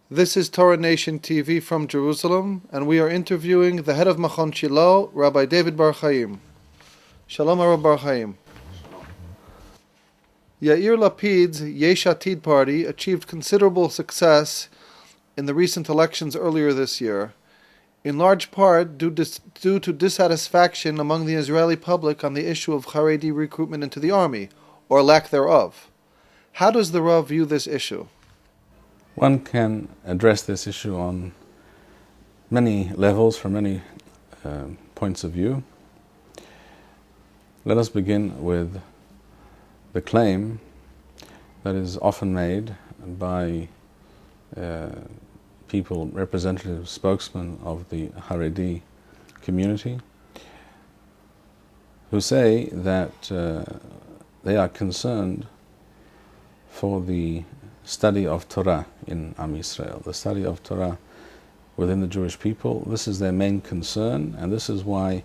This is Torah Nation TV from Jerusalem, and we are interviewing the head of Machon Shilo, Rabbi David Bar-Hayim. Shalom, Rabbi Bar-Hayim. Yair Lapid's Yesh Atid party achieved considerable success in the recent elections earlier this year, in large part due to dissatisfaction among the Israeli public on the issue of Haredim recruitment into the army, or lack thereof. How does the Rav view this issue? One can address this issue on many levels, from many points of view. Let us begin with the claim that is often made by people, representative spokesmen of the Haredi community, who say that they are concerned for the study of Torah in Am Yisrael, the study of Torah within the Jewish people. This is their main concern, and this is why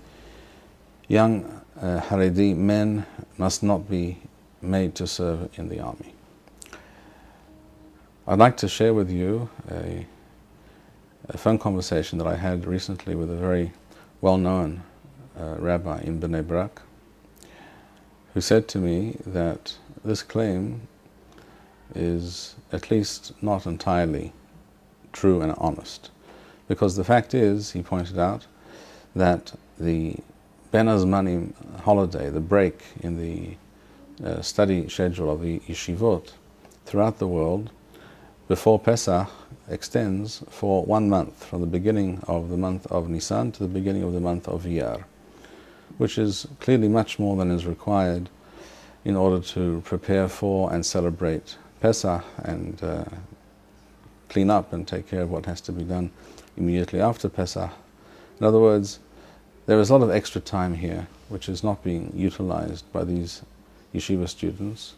young Haredi men must not be made to serve in the army. I'd like to share with you a phone conversation that I had recently with a very well-known rabbi in Bnei Brak, who said to me that this claim is at least not entirely true and honest. Because the fact is, he pointed out, that the Ben Azmanim holiday, the break in the study schedule of the yeshivot throughout the world before Pesach extends for 1 month, from the beginning of the month of Nisan to the beginning of the month of Iyar, which is clearly much more than is required in order to prepare for and celebrate Pesach and clean up and take care of what has to be done immediately after Pesach. In other words, there is a lot of extra time here which is not being utilized by these yeshiva students,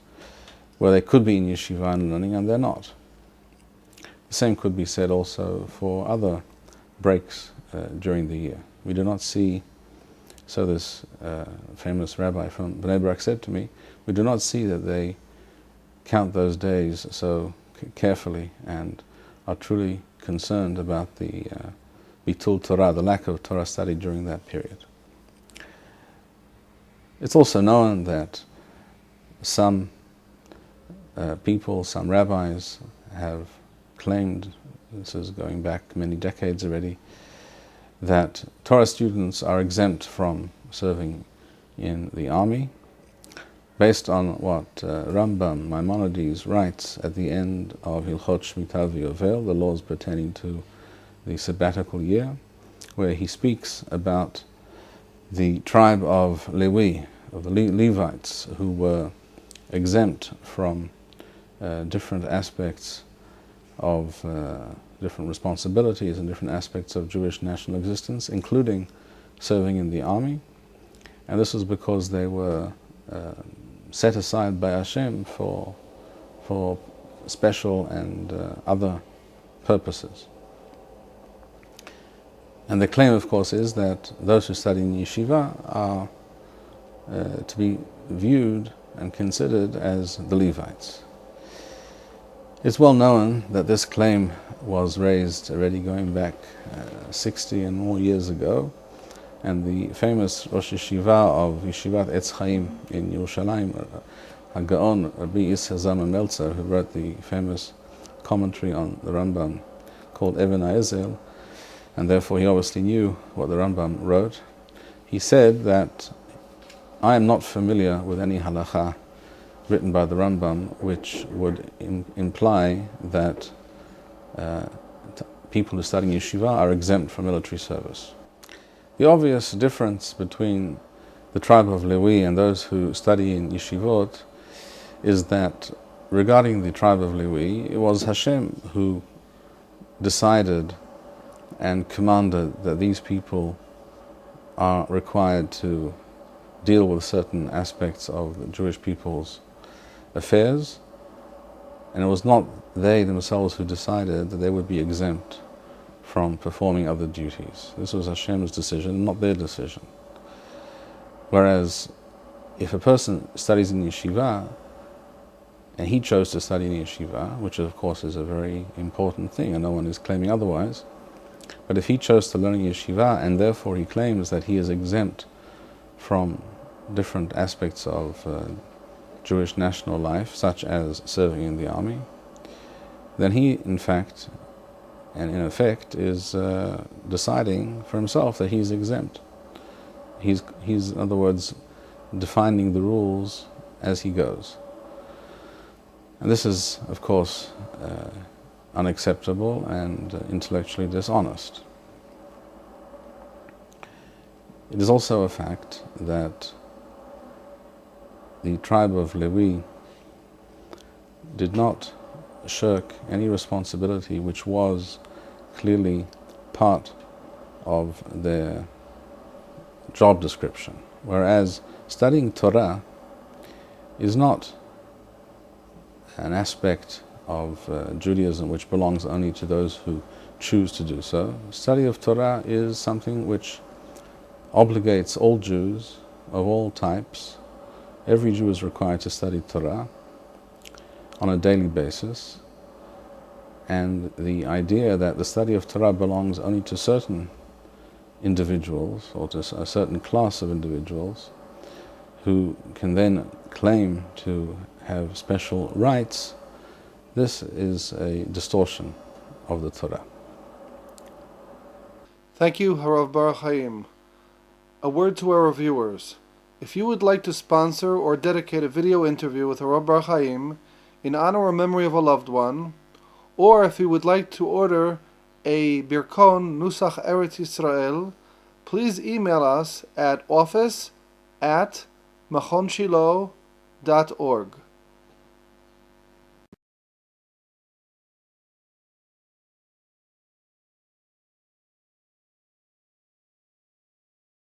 where they could be in yeshiva and learning, and they're not. The same could be said also for other breaks during the year. We do not see, so this famous rabbi from Bnei Brak said to me, we do not see that they count those days so carefully and are truly concerned about the bitul Torah, the lack of Torah study during that period. It's also known that some people, some rabbis have claimed, this is going back many decades already, that Torah students are exempt from serving in the army, based on what Rambam Maimonides writes at the end of Hilchot Shmita v'Yovel, the laws pertaining to the sabbatical year, where he speaks about the tribe of Levi, of the Levites, who were exempt from different aspects of different responsibilities and different aspects of Jewish national existence, including serving in the army. And this was because they were set aside by Hashem for special and other purposes. And the claim, of course, is that those who study in yeshiva are to be viewed and considered as the Levites. It's well known that this claim was raised already going back 60 and more years ago, and the famous Rosh Yeshiva of Yeshivat Etz Chaim in Yerushalayim, HaGaon Rabbi Yisrael Zalman Meltzer, who wrote the famous commentary on the Rambam called Even HaEzel, and therefore he obviously knew what the Rambam wrote. He said that, I am not familiar with any halacha written by the Rambam which would imply that people who study in yeshiva are exempt from military service. The obvious difference between the tribe of Levi and those who study in yeshivot is that regarding the tribe of Levi, it was Hashem who decided and commanded that these people are required to deal with certain aspects of the Jewish people's affairs, and it was not they themselves who decided that they would be exempt from performing other duties. This was Hashem's decision, not their decision. Whereas if a person studies in yeshiva and he chose to study in yeshiva, which of course is a very important thing, and no one is claiming otherwise. But if he chose to learn in yeshiva, and therefore he claims that he is exempt from different aspects of Jewish national life, such as serving in the army, then he, in fact, and in effect, is deciding for himself that he's exempt. He's, in other words, defining the rules as he goes. And this is, of course, unacceptable and intellectually dishonest. It is also a fact that the tribe of Levi did not shirk any responsibility which was clearly part of their job description, whereas studying Torah is not an aspect of Judaism which belongs only to those who choose to do so. Study of Torah is something which obligates all Jews of all types. Every Jew is required to study Torah on a daily basis, and the idea that the study of Torah belongs only to certain individuals or to a certain class of individuals who can then claim to have special rights, this is a distortion of the Torah. Thank you, Rabbi Bar-Hayim. A word to our viewers. If you would like to sponsor or dedicate a video interview with Rabbi Bar-Hayim in honor or memory of a loved one, or if you would like to order a Birkon Nusach Eretz Yisrael, please email us at office@machonshilo.org.